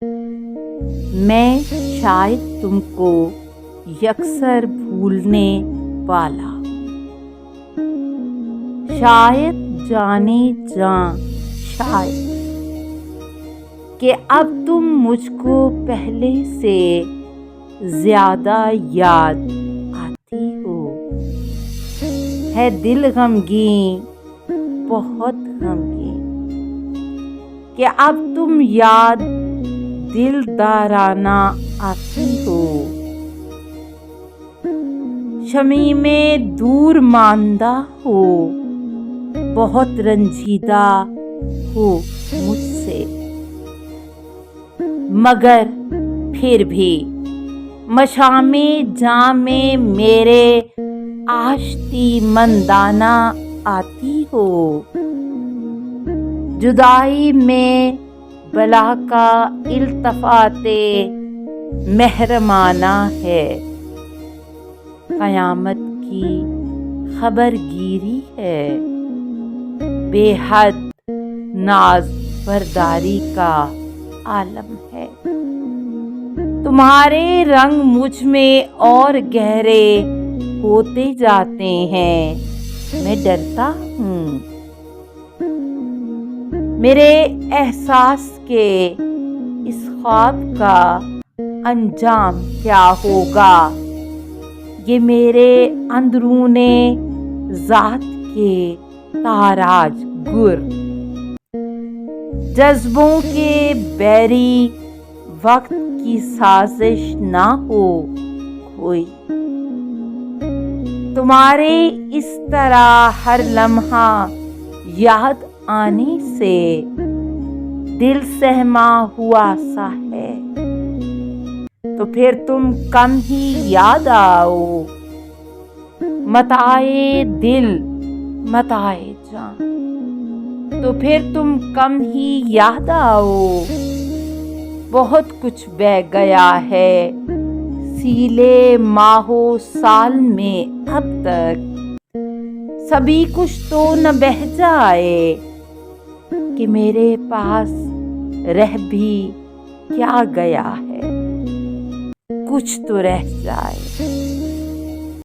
मैं शायद तुमको यकसर भूलने वाला, शायद जाने जा शायद कि अब तुम मुझको पहले से ज्यादा याद आती हो। है दिल गमगीन, बहुत गमगीन कि अब तुम याद दिलदाराना आती हो। शमी में दूर मांदा हो, बहुत रंजीदा हो मुझसे, मगर फिर भी मशामे जामे मेरे आश्ती मंदाना आती हो। जुदाई में बला का इल्तफाते महरमाना है, क़यामत की खबरगीरी है, बेहद नाज बरदारी का आलम है। तुम्हारे रंग मुझ में और गहरे होते जाते हैं, मैं डरता हूँ मेरे एहसास के इस ख्वाब का अंजाम क्या होगा। ये मेरे अंदरूने ज़ात के ताराज गुर, जज्बों के बैरी वक्त की साजिश ना हो कोई। तुम्हारे इस तरह हर लम्हा याद आने से दिल सहमा हुआ सा है, तो फिर तुम कम ही याद आओ। मताए दिल मताए जान, तो फिर तुम कम ही याद आओ। बहुत कुछ बह गया है सीले माहो साल में अब तक, सभी कुछ तो न बह जाए कि मेरे पास रह भी क्या गया है, कुछ तो रह जाए।